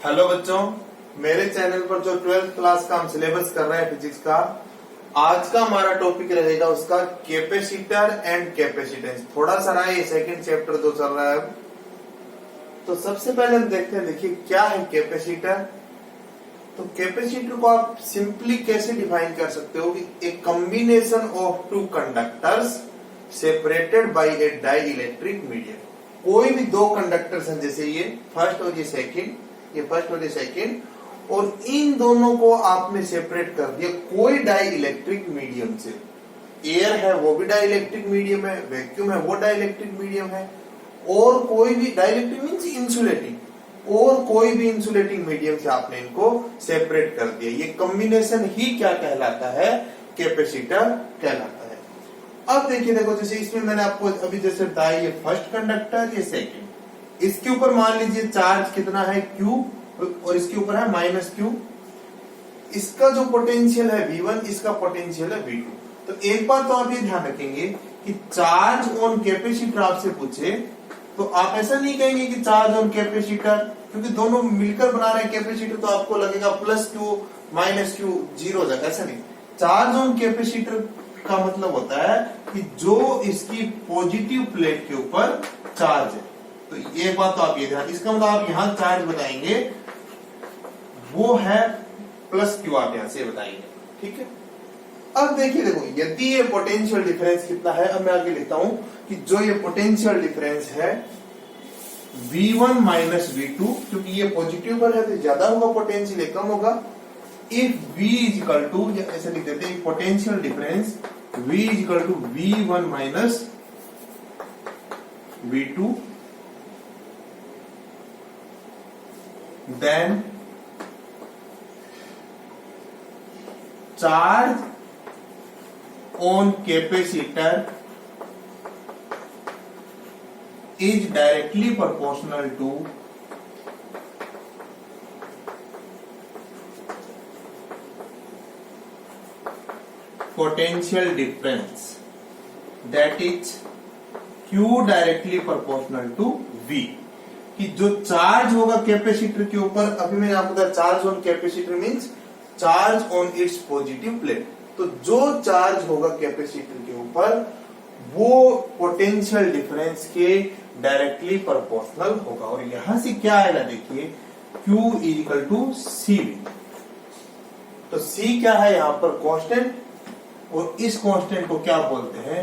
Hello बच्चों, मेरे channel पर जो 12th क्लास का हम सिलेबस कर रहे हैं फिजिक्स का, आज का हमारा टॉपिक रहेगा उसका कैपेसिटर एंड कैपेसिटेंस। थोड़ा सा रहा है, ये सेकंड चैप्टर जो चल रहा है अब। तो सबसे पहले हम देखते हैं, देखिए क्या है कैपेसिटर। तो कैपेसिटर को आप सिंपली कैसे डिफाइन कर सकते हो कि एक combination of two conductors separated by a dielectric medium. कोई भी दो कंडक्टर्स हैं, जैसे ये फर्स्ट और ये सेकंड, ये फर्स्ट और ये सेकंड, और इन दोनों को आपने सेपरेट कर दिया कोई डाई इलेक्ट्रिक मीडियम से। एयर है वो भी डाई इलेक्ट्रिक मीडियम है, वैक्यूम है वो डाई इलेक्ट्रिक मीडियम है, और कोई भी डाई इलेक्ट्रिक मीन्स इंसुलेटिंग, और कोई भी इंसुलेटिंग मीडियम से आपने इनको सेपरेट कर दिया। ये कॉम्बिनेशन ही क्या कहलाता है? कैपेसिटर कहलाता है। अब देखिए, देखो जैसे इसमें मैंने आपको अभी जैसे बताया, ये फर्स्ट कंडक्टर, ये सेकंड, इसके ऊपर मान लीजिए चार्ज कितना है Q, और इसके ऊपर है -Q। इसका जो पोटेंशियल है V1, इसका पोटेंशियल है V2। तो एक बात तो आप ये ध्यान रखेंगे कि चार्ज ऑन कैपेसिटर आपसे पूछे तो आप ऐसा नहीं कहेंगे कि चार्ज ऑन कैपेसिटर, क्योंकि दोनों मिलकर बना रहे हैं कैपेसिटर, तो आपको लगेगा +Q -Q 0 हो जाएगा। ऐसा नहीं, चार्ज ऑन कैपेसिटर का मतलब होता है कि जो इसकी पॉजिटिव प्लेट के ऊपर चार्ज है। तो ये बात तो आप ये ध्यान, इसका मतलब आप यहां चार्ज बताएंगे वो है +Q, आप यहां से बताएंगे, ठीक है। अब देखिए, देखो यदि ये पोटेंशियल डिफरेंस कितना है, अब मैं आगे लिखता हूं कि जो ये पोटेंशियल डिफरेंस है V1 -V2, क्योंकि ये पॉजिटिव पर है तो ज्यादा होगा पोटेंशियल, ये कम होगा। इफ V इक्वल टू, ऐसे लिख देते हैं potential difference V equal to V1 -V2, then charge on capacitor is directly proportional to potential difference, that is Q directly proportional to V। कि जो चार्ज होगा कैपेसिटर के ऊपर, अभी मैंने आपको बताया charge on capacitor means charge on it's positive plate. तो जो चार्ज होगा कैपेसिटर के ऊपर वो पोटेंशियल डिफरेंस के डायरेक्टली प्रोपोर्शनल होगा। और यहां से क्या आएगा, देखिए Q इक्वल टू CV। तो C क्या है यहां पर? कांस्टेंट, और इस कांस्टेंट को क्या बोलते हैं?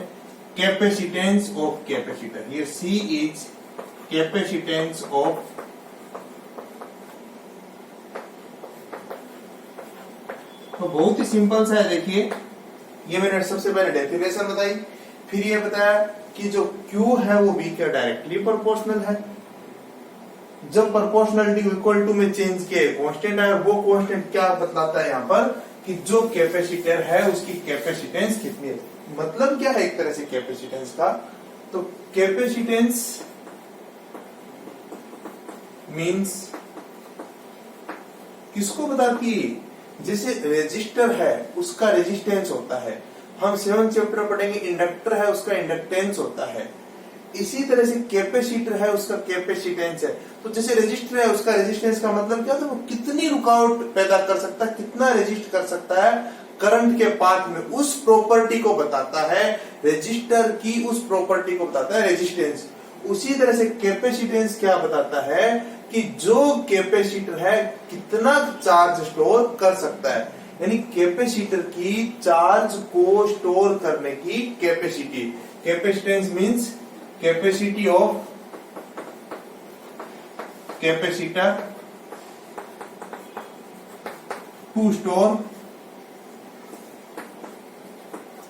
Capacitance of capacitor. ये C इज कैपेसिटेंस ऑफ तो बहुत ही सिंपल सा है। देखिए, ये मैंने सबसे पहले डेफिनेशन बताई, फिर ये बताया कि जो Q है वो V के डायरेक्टली प्रोपोर्शनल है। जब प्रोपोर्शनलिटी इक्वल टू में चेंज किए कांस्टेंट है, वो कांस्टेंट क्या बतलाता है यहाँ पर कि जो कैपेसिटर है उसकी कैपेसिटेंस कितनी है। मतलब क्या है एक तरह से कैपेसिटेंस का? तो कैपेसिटेंस मीन्स किसको बताती है? जैसे रेजिस्टर है उसका रेजिस्टेंस होता है, हम 7th चैप्टर पढ़ेंगे, इंडक्टर है उसका इंडक्टेंस होता है। इसी तरह से कैपेसिटर है उसका कैपेसिटेंस है। तो जैसे रेजिस्टर है उसका रेजिस्टेंस का मतलब क्या? तो वो कितनी रुकावट पैदा कर सकता है, कितना रेजिस्ट कर सकता है करंट के पाथ में, उस प्रॉपर्टी को बताता है। रेजिस्टर की उस प्रॉपर्टी को बताता है रेजिस्टेंस। उसी तरह से कैपेसिटेंस क्या बताता है कि जो कैपेसिटर है कितना चार्ज स्टोर कर सकता है, यानी कैपेसिटर की चार्ज को स्टोर करने की capacity. Capacitance means capacity of capacitor to store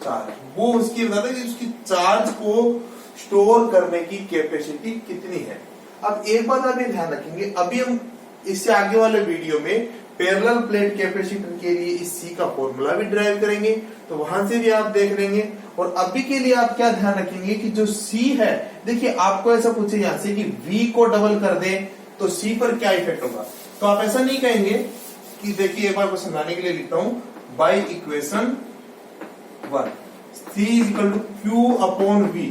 charge. वो उसकी बताता है कि उसकी चार्ज को स्टोर करने की कैपेसिटी कितनी है। अब एक बात आप ये ध्यान रखेंगे, अभी हम इससे आगे वाले वीडियो में पैरेलल प्लेट कैपेसिटर के लिए इस C का फॉर्मूला भी ड्राइव करेंगे, तो वहां से भी आप देख लेंगे। और अभी के लिए आप क्या ध्यान रखेंगे कि जो C है, देखिए आपको ऐसा पूछे यहां से कि V को डबल कर दे तो C पर क्या इफेक्ट होगा, तो आप ऐसा नहीं कहेंगे कि देखिए एक बार को समझाने के लिए लिखता हूं, by equation 1 C equal to Q upon V,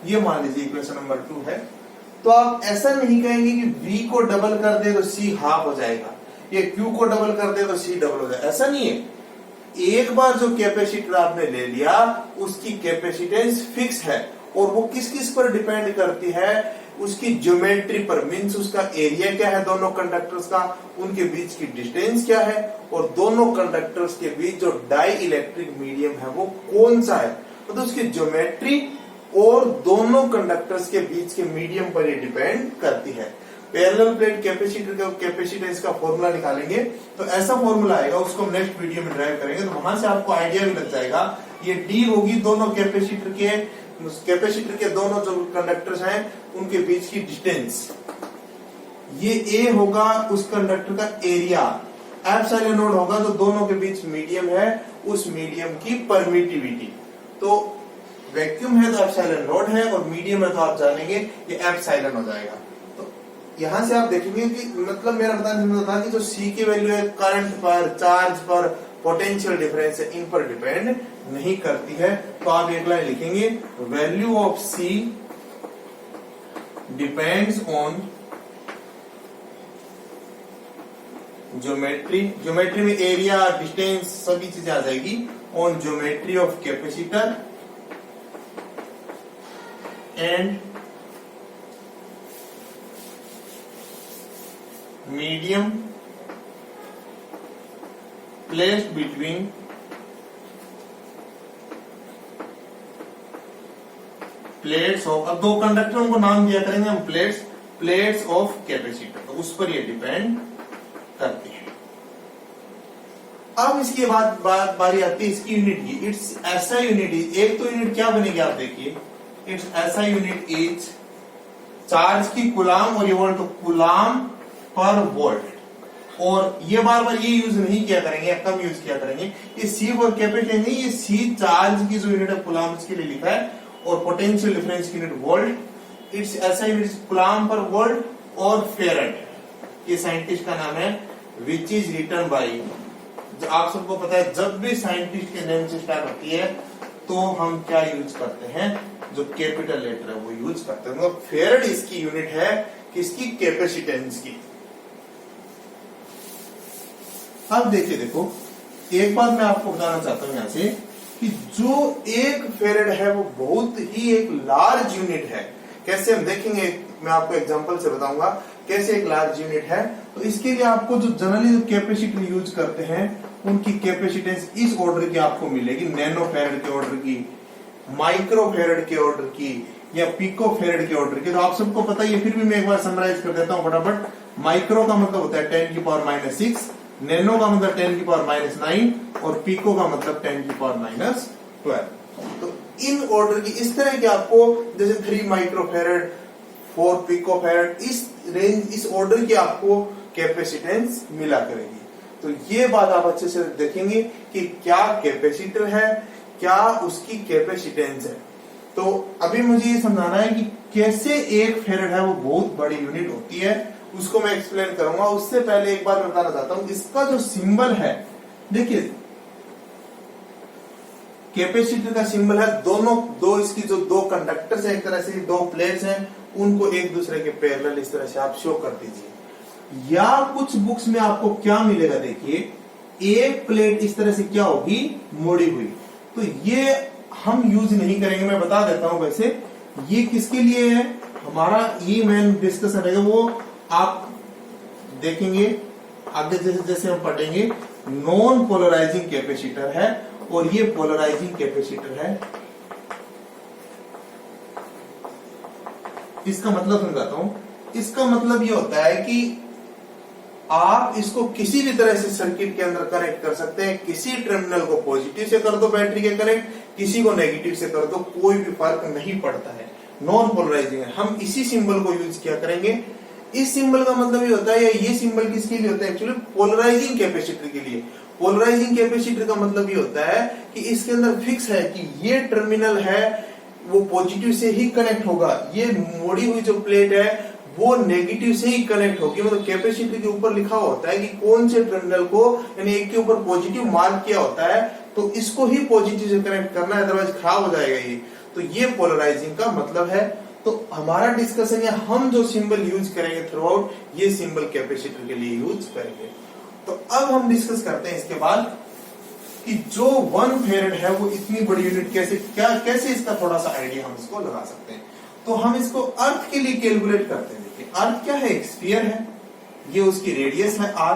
ये मान लीजिए इक्वेशन नंबर 2 है। तो आप ऐसा नहीं कहेंगे कि V को डबल कर दे तो C हाफ हो जाएगा, या Q को डबल कर दे तो C डबल हो जाएगा, ऐसा नहीं है। एक बार जो कैपेसिटर आपने ले लिया उसकी कैपेसिटेंस फिक्स है, और वो किस किस पर डिपेंड करती है, उसकी ज्योमेट्री पर, मींस उसका एरिया क्या है दोनों कंडक्टर्स का, उनके बीच की डिस्टेंस क्या है, और दोनों कंडक्टर्स के बीच जो डाई इलेक्ट्रिक मीडियम है वो कौन सा है, तो उसकी ज्योमेट्री और दोनों कंडक्टर्स के बीच के मीडियम पर ये डिपेंड करती है। पैरेलल प्लेट कैपेसिटर का कैपेसिटेंस का फॉर्मूला निकालेंगे तो ऐसा फॉर्मूला आएगा, उसको हम नेक्स्ट वीडियो में ड्राइव करेंगे, तो वहां से आपको आइडिया भी लग जाएगा। ये डी होगी दोनों कैपेसिटर के दोनों जो कंडक्टर्स हैं उनके बीच की डिस्टेंस, ये ए होगा उस कंडक्टर का एरिया, एप्सिलॉन नोट होगा तो दोनों के बीच मीडियम है, उस मीडियम की परमिटिविटी, तो वैक्यूम है तो एप्सिलॉन नोट है, और मीडियम है तो आप जानेंगे ये एप्सिलॉन हो जाएगा। तो यहां से आप देखेंगे कि मतलब मेरा बताना था कि जो सी की वैल्यू है करंट पर, चार्ज पर, पोटेंशियल डिफरेंस है, इन पर डिपेंड नहीं करती है। तो आप एक लाइन लिखेंगे, value of see depends on geometry, geometry में एरिया, डिस्टेंस सभी चीजें आ जाएगी, on geometry of capacitor and medium placed between plates of, अब दो कंडक्टरों को नाम दिया करेंगे हम प्लेट्स ऑफ कैपेसिटर, तो उस पर ये डिपेंड करती है। अब इसके बाद बारी आती है इसकी यूनिट की, इट्स एसआई यूनिट। एक तो यूनिट क्या बनेगी आप देखिए, it's SI unit is charge की कूलाम, और ये वोल्ट कूलाम पर वोल्ट, और ये बार बार ये यूज नहीं किया करेंगे या कम यूज किया करेंगे। ये सी और कैपेसिटेंस नहीं, ये सी चार्ज की जो यूनिट है कूलाम के लिए लिखा है, और पोटेंशियल डिफरेंस की यूनिट वोल्ट। इट्स ऐसा यूनिट कूलाम पर वोल्ट और फेरेड, ये साइंटिस्ट का नाम है, विच इज रिटन बाई, आप सबको पता है जब भी साइंटिस्ट के नेम से स्टार्ट होती है तो हम क्या यूज करते हैं, जो कैपिटल लेटर है वो यूज करते हैं। मतलब फेरेड इसकी यूनिट है किसकी, कैपेसिटेंस की। अब देखिए, देखो एक बात मैं आपको बताना चाहता हूं यहां से कि जो एक फेरेड है वो बहुत ही एक लार्ज यूनिट है। कैसे हम देखेंगे, मैं आपको एग्जांपल से बताऊंगा कैसे एक लार्ज यूनिट है। तो इसके लिए आपको जो जनरली जो कैपेसिटर यूज करते हैं उनकी कैपेसिटेंस इस ऑर्डर की आपको मिलेगी, नैनो फेरेड के ऑर्डर की, माइक्रो फेरेड के ऑर्डर की, या पिको फेरेड के ऑर्डर की। तो आप सबको पता है, फिर भी मैं एक बार समराइज कर देता हूं फटाफट। माइक्रो का मतलब होता है 10⁻⁻⁶, नैनो का मतलब 10⁻⁹, और पिको का मतलब 10⁻⁻12। तो इन ऑर्डर की इस तरह के आपको, जैसे 3 माइक्रो फेरेड, 4 पिको फेरेड, इस रेंज, इस ऑर्डर की आपको कैपेसिटेंस मिला करेगी। तो ये बात आप अच्छे से देखेंगे कि क्या कैपेसिटर है, क्या उसकी कैपेसिटेंस है। तो अभी मुझे ये समझाना है कि कैसे एक फेरेड है वो बहुत बड़ी यूनिट होती है, उसको मैं एक्सप्लेन करूंगा। उससे पहले एक बात मैं बताना चाहता हूं, इसका जो सिंबल है, देखिए कैपेसिटर का सिंबल है, दो इसकी जो दो कंडक्टर्स है, एक तरह से दो प्लेट्स हैं, उनको एक दूसरे के पैरेलल इस तरह से आप शो कर दीजिए। या कुछ बुक्स में आपको क्या मिलेगा, देखिए एक प्लेट इस तरह से क्या होगी, मोड़ी हुई। तो ये हम यूज नहीं करेंगे, मैं बता देता हूं। वैसे ये किसके लिए है, हमारा ये मेन डिस्कशन रहेगा, वो आप देखेंगे आगे जैसे जैसे हम पढ़ेंगे। नॉन पोलराइजिंग कैपेसिटर है और ये पोलराइजिंग कैपेसिटर है। इसका मतलब समझाता हूं। इसका मतलब ये होता है कि आप इसको किसी भी तरह से सर्किट के अंदर कनेक्ट कर सकते हैं। किसी टर्मिनल को पॉजिटिव से कर दो बैटरी के कनेक्ट, किसी को नेगेटिव से कर दो, कोई भी फर्क नहीं पड़ता है। नॉन पोलराइजिंग है। हम इसी सिंबल को यूज किया करेंगे। इस सिंबल का मतलब ये होता है, या ये सिंबल किसके लिए होता है, एक्चुअली पोलराइजिंग कैपेसिटर के लिए। पोलराइजिंग कैपेसिटर का मतलब ये होता है कि इसके अंदर फिक्स है कि ये टर्मिनल है वो पॉजिटिव से ही कनेक्ट होगा, ये मोड़ी हुई जो प्लेट है वो नेगेटिव से ही कनेक्ट होगी। मतलब कैपेसिटर के ऊपर लिखा होता है कि कौन से टर्मिनल को, यानी एक के ऊपर पॉजिटिव मार्क किया होता है तो इसको ही पॉजिटिव से कनेक्ट करना है, अदरवाइज खराब हो जाएगा ये। तो ये पोलराइजिंग का मतलब है। तो हमारा डिस्कशन है हम जो सिंबल यूज करेंगे थ्रू आउट, ये सिंबल कैपेसिटर के लिए यूज करेंगे। तो अब हम डिस्कस करते हैं इसके बाद कि जो 1 फेरेड है वो इतनी बड़ी यूनिट कैसे इसका थोड़ा सा आइडिया हम इसको लगा सकते हैं। तो हम इसको अर्थ के लिए कैलकुलेट करते हैं। देखिए अर्थ क्या है, एक स्फीयर है, ये उसकी रेडियस है r,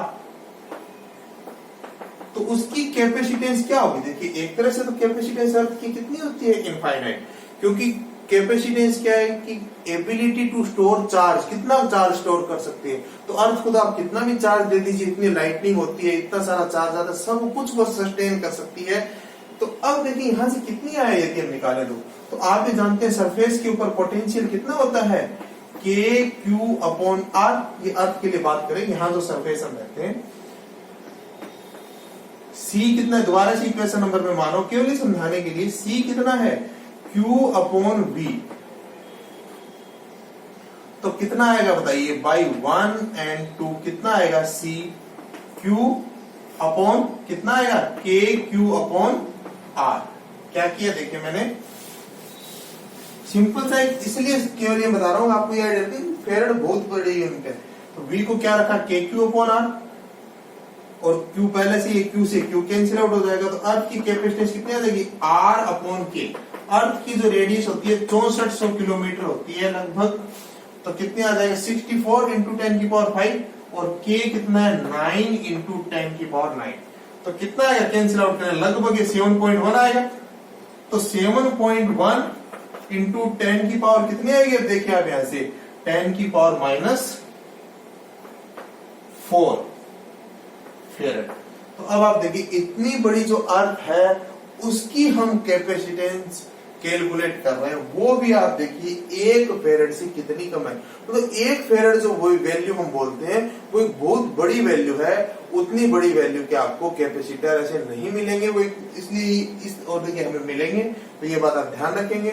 तो उसकी कैपेसिटेंस क्या होगी। देखिए एक तरह से तो कैपेसिटेंस अर्थ की कितनी होती है, इनफाइनाइट, क्योंकि कैपेसिटेंस क्या है कि एबिलिटी टू स्टोर चार्ज, कितना चार्ज स्टोर कर सकते हैं। तो अर्थ खुद आप कितना भी चार्ज दे दीजिए, इतनी लाइटनिंग होती है, इतना सारा चार्ज आता है, सब कुछ वो सस्टेन कर सकती है। तो अब देखिए यहां से कितनी आए यदि हम निकाले तो आप ये जानते हैं सरफेस के ऊपर पोटेंशियल कितना होता है, KQ/R। ये अर्थ के लिए बात करें, यहां जो सरफेस हम रहते हैं, C कितना है, दोबारा से इक्वेशन नंबर में मानो केवल समझाने के लिए, C कितना है, Q/V। तो कितना आएगा बताइए, बाई 1 और 2 कितना आएगा, C Q/ कितना आएगा, KQ/R। क्या किया देखिए मैंने, सिंपल सा इसलिए केवल ये बता रहा हूं आपको, ये आइडिया फेरेड बहुत बड़ी यूनिट है। तो V को क्या रखा, KQ/R, और Q पहले से, Q से Q कैंसिल आउट हो जाएगा। तो अर्थ की कैपेसिटेंस कितनी आ जाएगी, R/K। अर्थ की जो रेडियस होती है 6400 किलोमीटर होती है लगभग, तो कितनी आ जाएगा, 64 × 10⁵, और K कितना है, 9 × 10⁹। तो कितना आएगा, कैंसिल आउट करें, लगभग 7.1 आएगा। तो 7.1 × 10⁻, कितनी आएगी, अब देखिए आप यहां से 10⁻⁴ फेरेड। तो अब आप देखिए इतनी बड़ी जो अर्थ है उसकी हम कैपेसिटेंस कैलकुलेट कर रहे हैं, वो भी आप देखिए 1 फेरेड से कितनी कम है। तो 1 फेरेड जो वो वैल्यू हम बोलते हैं वो एक बहुत बड़ी वैल्यू है। उतनी बड़ी वैल्यू के आपको कैपेसिटर ऐसे नहीं मिलेंगे, वो इसलिए इस ऑर्डर के हमें मिलेंगे। तो ये बात आप ध्यान रखेंगे।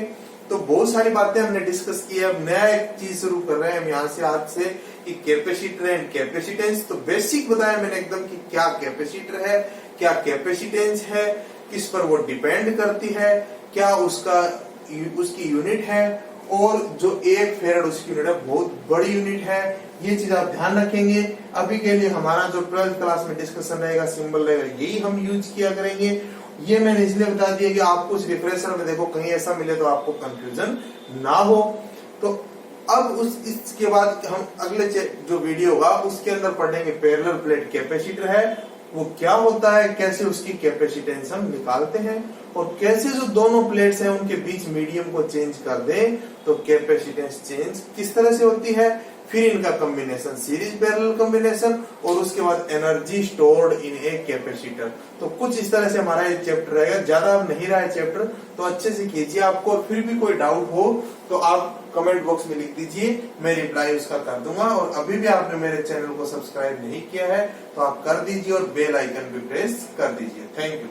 तो बहुत सारी बातें हमने डिस्कस की है। अब नया एक चीज शुरू कर रहे हैं हम यहाँ से, आज से, कि कैपेसिटर एंड कैपेसिटेंस। तो बेसिक बताया मैंने एकदम कि क्या कैपेसिटर है, क्या कैपेसिटेंस है, किस पर वो डिपेंड करती है, क्या उसकी यूनिट है, और जो 1 फेरेड उसकी यूनिट है बहुत बड़ी यूनिट है। ये चीज आप ध्यान रखेंगे। अभी के लिए हमारा जो 12th क्लास में डिस्कशन रहेगा, सिंबल रहेगा, यही हम यूज किया करेंगे। ये मैंने इसलिए बता दिया कि आपको उस रिफ्रेशर में देखो कहीं ऐसा मिले तो आपको कंफ्यूजन ना हो। तो अब इसके बाद हम अगले जो वीडियो होगा उसके अंदर पढ़ेंगे पैरेलल प्लेट कैपेसिटर है, वो क्या होता है, कैसे उसकी कैपेसिटेंस हम निकालते हैं, और कैसे जो दोनों प्लेट्स हैं उनके बीच मीडियम को चेंज कर दें तो कैपेसिटेंस चेंज किस तरह से होती है। फिर इनका कॉम्बिनेशन, सीरीज पैरेलल कॉम्बिनेशन, और उसके बाद energy stored in a capacitor. तो कुछ इस तरह से हमारा ये चैप्टर रहेगा। ज्यादा अब नहीं रहा है चैप्टर, तो अच्छे से कीजिए। आपको और फिर भी कोई डाउट हो तो आप कमेंट बॉक्स में लिख दीजिए, मैं रिप्लाई उसका कर दूंगा। और अभी भी आपने मेरे चैनल को सब्सक्राइब नहीं किया है तो आप कर दीजिए और बेल आइकन भी प्रेस कर दीजिए। Thank you.